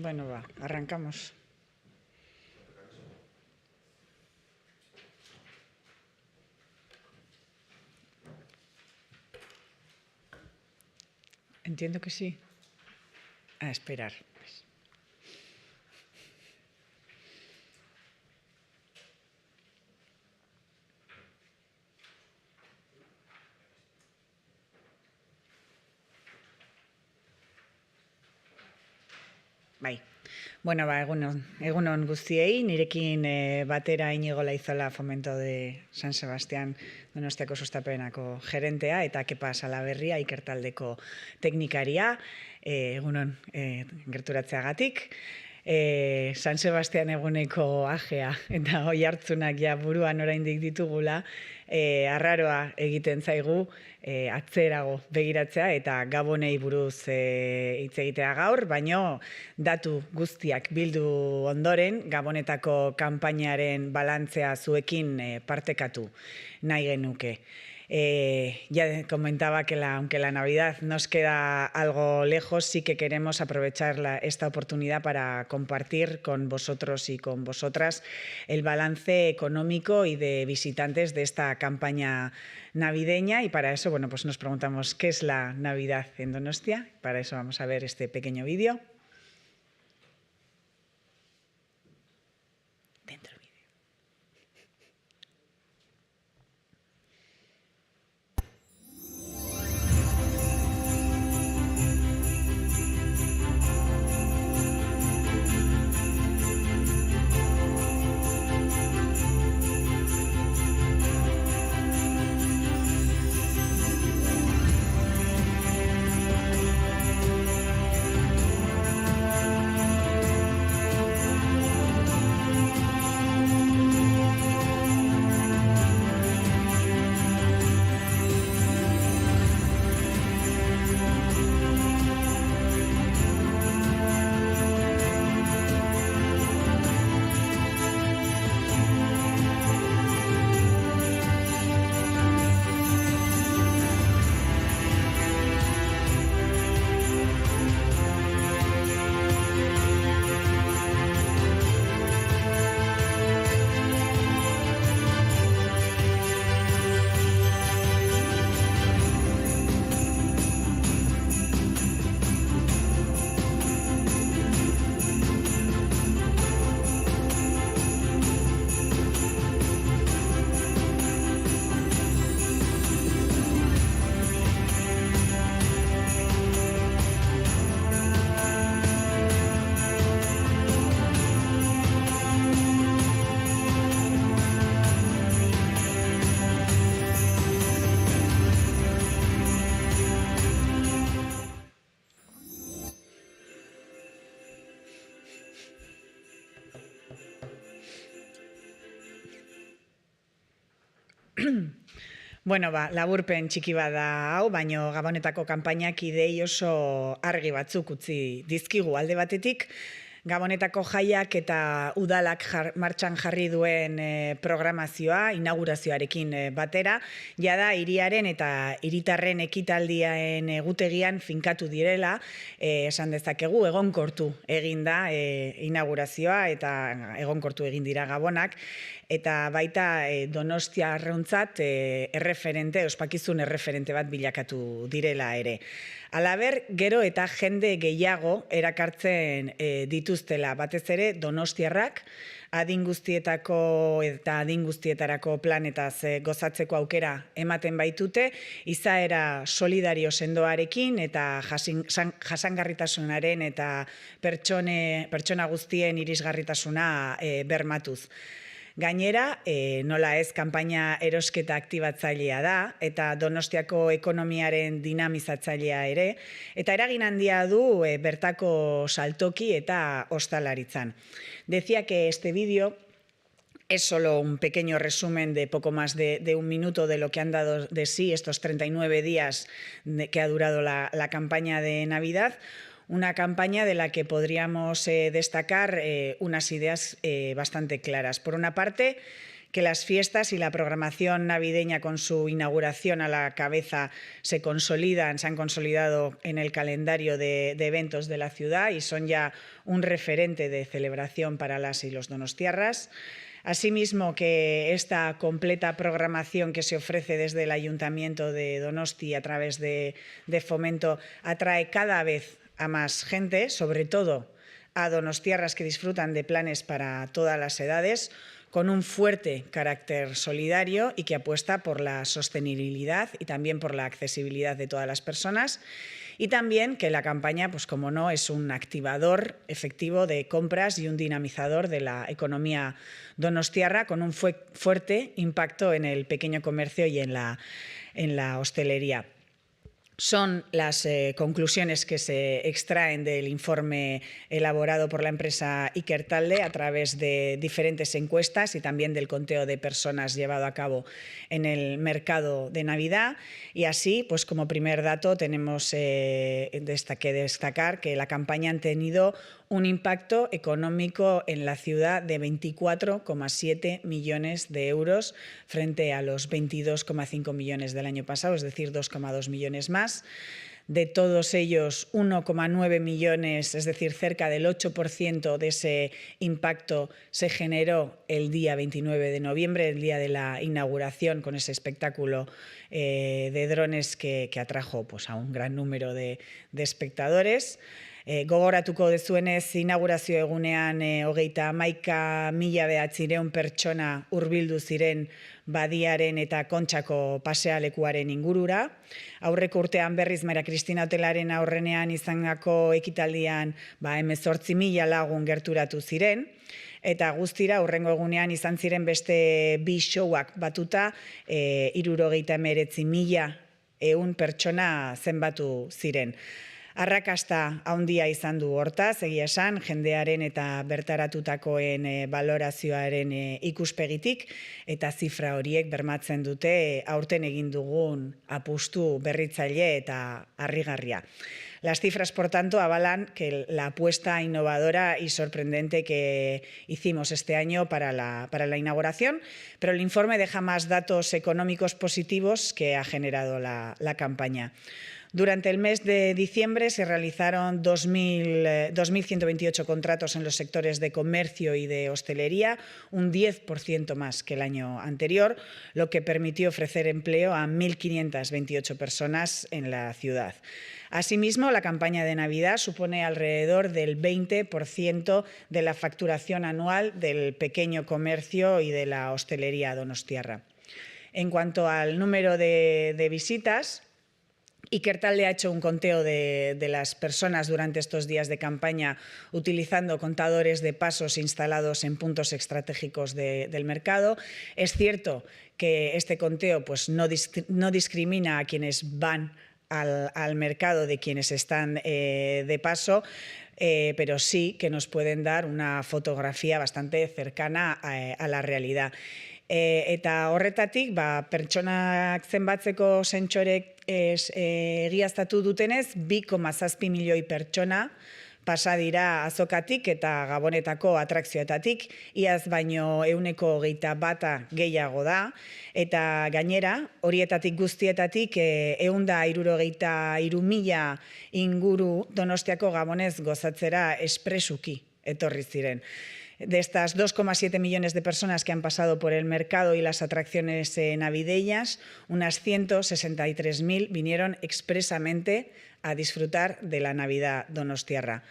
Bueno, va, arrancamos. Entiendo que sí. A esperar. Bai. Bueno, egunon guztiei, nirekin batera Inigo Laizola Fomento de San Sebastián Donostiako Sustapenako gerentea eta Kepa Salaberria ikertaldeko teknikaria, egunon gerturatzeagatik. San Sebastián eguneko ajea eta oi hartzunak ja buruan oraindik ditugula, arraroa egiten zaigu atzerago begiratzea eta Gabonei buruz hitz egitea gaur, baino datu guztiak bildu ondoren Gabonetako kanpainaren balantzea zuekin partekatu nahi genuke. Ya comentaba que aunque la Navidad nos queda algo lejos, sí que queremos aprovechar esta oportunidad para compartir con vosotros y con vosotras el balance económico y de visitantes de esta campaña navideña, y para eso, bueno, pues nos preguntamos qué es la Navidad en Donostia. Para eso vamos a ver este pequeño vídeo. Bueno, laburpen txiki bada hau, baino Gabonetako kanpainak idei oso argi batzuk utzi dizkigu. Alde batetik, Gabonetako jaiak eta udalak martxan jarri duen programazioa, inaugurazioarekin batera, jada hiriaren eta hiritarren ekitaldiaen egutegian finkatu direla, esan dezakegu, egonkortu egin da inaugurazioa eta egonkortu egin dira Gabonak, eta baita Donostia arrauntzat ospakizun erreferente bat bilakatu direla ere. Halaber, gero eta jende gehiago erakartzen dituztela, batez ere donostiarrak, adin guztietako eta adin guztietarako planetaz gozatzeko aukera ematen baitute, izaera solidario sendoarekin eta jasangarritasunaren eta pertsona guztien irisgarritasuna bermatuz. Gainera, nola ez, kanpaina erosketa aktibatzailea da eta Donostiako ekonomiaren dinamizatzailea ere, eta eragin handia du bertako saltoki eta ostalaritzan. Decía que este vídeo es solo un pequeño resumen de poco más de un minuto de lo que han dado de sí estos 39 días que ha durado la campaña de Navidad. Una campaña de la que podríamos destacar unas ideas bastante claras. Por una parte, que las fiestas y la programación navideña con su inauguración a la cabeza se han consolidado en el calendario de eventos de la ciudad y son ya un referente de celebración para las y los donostiarras. Asimismo, que esta completa programación que se ofrece desde el Ayuntamiento de Donosti a través de Fomento atrae cada vez a más gente, sobre todo a donostiarras que disfrutan de planes para todas las edades, con un fuerte carácter solidario y que apuesta por la sostenibilidad y también por la accesibilidad de todas las personas. Y también que la campaña, pues como no, es un activador efectivo de compras y un dinamizador de la economía donostiarra con un fuerte impacto en el pequeño comercio y en la hostelería. Son las conclusiones que se extraen del informe elaborado por la empresa Ikertalde a través de diferentes encuestas y también del conteo de personas llevado a cabo en el mercado de Navidad. Y así, pues como primer dato, tenemos que destacar que la campaña ha tenido un impacto económico en la ciudad de 24,7 millones de euros frente a los 22,5 millones del año pasado, es decir, 2,2 millones más. De todos ellos, 1,9 millones, es decir, cerca del 8% de ese impacto se generó el día 29 de noviembre, el día de la inauguración, con ese espectáculo de drones que atrajo pues, a un gran número de espectadores. Gogoratuko dezuenez, inaugurazio egunean 31.900 pertsona hurbildu ziren Badiaren eta Kontxako pasealekuaren ingurura. Aurreko urtean berriz Maria Cristina hotelaren aurrenean izandako ekitaldian 18.000 lagun gerturatu ziren. Eta guztira, hurrengo egunean izan ziren beste bi showak batuta, 69.100 pertsona zenbatu ziren. Arrakasta handia izan du hortaz, egia esan, jendearen eta bertaratutakoen balorazioaren ikuspegitik, eta zifra horiek bermatzen dute aurten egin dugun apustu berritzaile eta harrigarria. Las cifras, por tanto, avalan que la apuesta innovadora y sorprendente que hicimos este año para la inauguración, pero el informe deja más datos económicos positivos que ha generado la campaña. Durante el mes de diciembre se realizaron 2.128 contratos en los sectores de comercio y de hostelería, un 10% más que el año anterior, lo que permitió ofrecer empleo a 1.528 personas en la ciudad. Asimismo, la campaña de Navidad supone alrededor del 20% de la facturación anual del pequeño comercio y de la hostelería donostiarra. En cuanto al número de visitas, Ikertalde ha hecho un conteo de las personas durante estos días de campaña utilizando contadores de pasos instalados en puntos estratégicos del mercado. Es cierto que este conteo pues, no discrimina a quienes van al mercado de quienes están de paso, pero sí que nos pueden dar una fotografía bastante cercana a la realidad. Eta horretatik, pertsonak zenbatzeko sentsorek egiaztatu dutenez, 2,7 milioi pertsona pasa dira azokatik eta Gabonetako atrakzioetatik, iaz baino 121 gehiago da, eta gainera, horietatik guztietatik 163.000 inguru Donostiako Gabonez gozatzera espresuki etorri ziren. De estas 2,7 millones de personas que han pasado por el mercado y las atracciones navideñas, unas 163.000 vinieron expresamente a disfrutar de la Navidad donostiarra.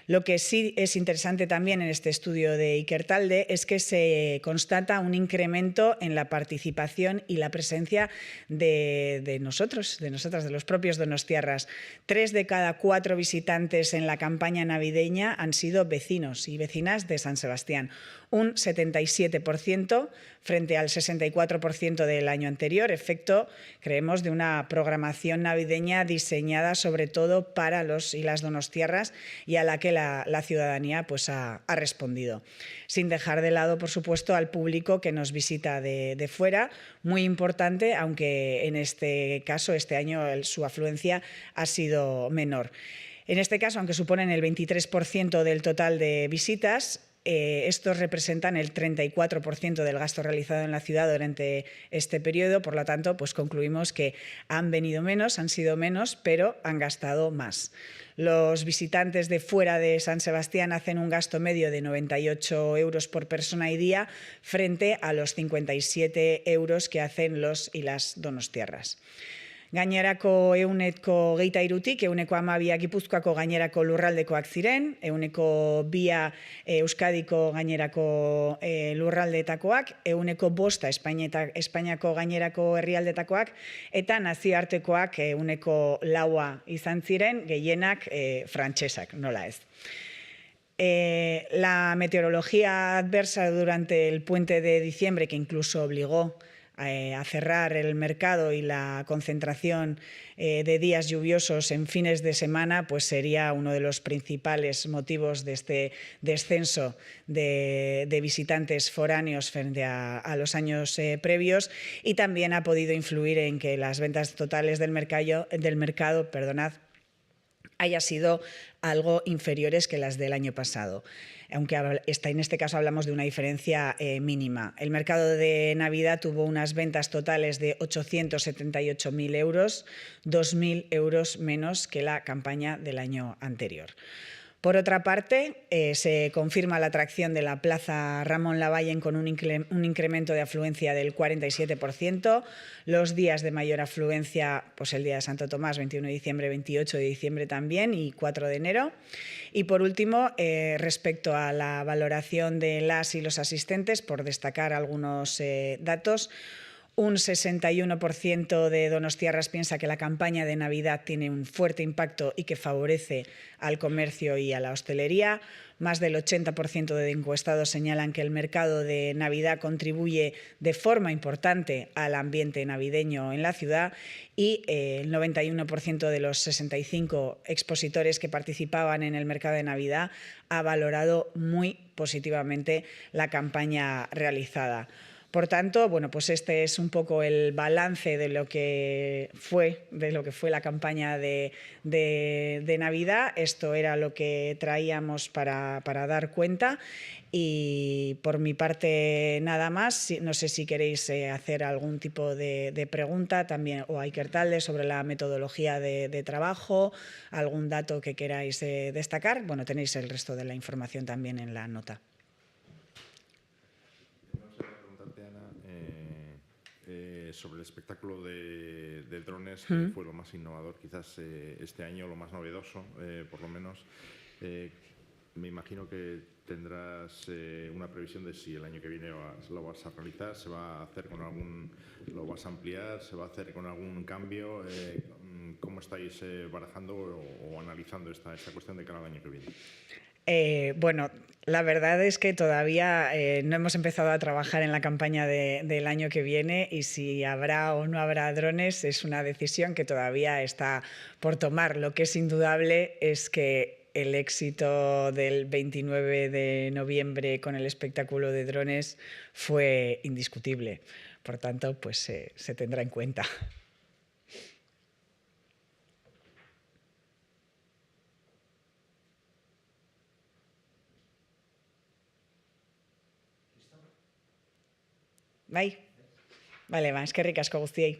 Lo que sí es interesante también en este estudio de Ikertalde es que se constata un incremento en la participación y la presencia de nosotras, de los propios donostiarras. 3 de cada 4 visitantes en la campaña navideña han sido vecinos y vecinas de San Sebastián. Un 77% frente al 64% del año anterior, efecto, creemos, de una programación navideña diseñada sobre todo para los y las donostiarras y a la que la ciudadanía pues, ha respondido. Sin dejar de lado, por supuesto, al público que nos visita de fuera, muy importante, aunque en este caso, este año, su afluencia ha sido menor. En este caso, aunque suponen el 23% del total de visitas, estos representan el 34% del gasto realizado en la ciudad durante este periodo. Por lo tanto, pues concluimos que han venido menos, han sido menos, pero han gastado más. Los visitantes de fuera de San Sebastián hacen un gasto medio de 98 euros por persona y día frente a los 57 euros que hacen los y las donostiarras. Gainerako ehuneko 23tik, ehuneko 12 Gipuzkoako gainerako lurraldekoak ziren, ehuneko 2 Euskadiko gainerako lurraldeetakoak, ehuneko 5 Espainiako gainerako herrialdetakoak, eta nazioartekoak ehuneko 4 izan ziren, gehienak frantsesak, nola ez. La meteorología adversa durante el puente de diciembre, que incluso obligó a cerrar el mercado y la concentración de días lluviosos en fines de semana, pues sería uno de los principales motivos de este descenso de visitantes foráneos frente a los años previos, y también ha podido influir en que las ventas totales del mercado haya sido algo inferiores que las del año pasado, aunque en este caso hablamos de una diferencia mínima. El mercado de Navidad tuvo unas ventas totales de 878.000 euros, 2.000 euros menos que la campaña del año anterior. Por otra parte, se confirma la atracción de la Plaza Ramón Lavallen con un incremento de afluencia del 47%. Los días de mayor afluencia, pues el día de Santo Tomás, 21 de diciembre, 28 de diciembre también y 4 de enero. Y por último, respecto a la valoración de las y los asistentes, por destacar algunos datos, un 61% de donostiarras piensa que la campaña de Navidad tiene un fuerte impacto y que favorece al comercio y a la hostelería. Más del 80% de encuestados señalan que el mercado de Navidad contribuye de forma importante al ambiente navideño en la ciudad, y el 91% de los 65 expositores que participaban en el mercado de Navidad ha valorado muy positivamente la campaña realizada. Por tanto, bueno, pues este es un poco el balance de lo que fue la campaña de Navidad. Esto era lo que traíamos para dar cuenta, y por mi parte nada más. No sé si queréis hacer algún tipo de pregunta también, o a Iker Talde, sobre la metodología de trabajo, algún dato que queráis destacar. Bueno, tenéis el resto de la información también en la nota. Sobre el espectáculo de drones, que fue lo más innovador quizás este año, lo más novedoso, por lo menos. Me imagino que tendrás una previsión de si el año que viene lo vas a realizar, se va a hacer lo vas a ampliar, se va a hacer con algún cambio. ¿Cómo estáis barajando o analizando esta cuestión de cara al año que viene? Bueno, la verdad es que todavía no hemos empezado a trabajar en la campaña del año que viene, y si habrá o no habrá drones es una decisión que todavía está por tomar. Lo que es indudable es que el éxito del 29 de noviembre con el espectáculo de drones fue indiscutible. Por tanto, pues se tendrá en cuenta. Bai? Bale, eskerrik asko guztiei.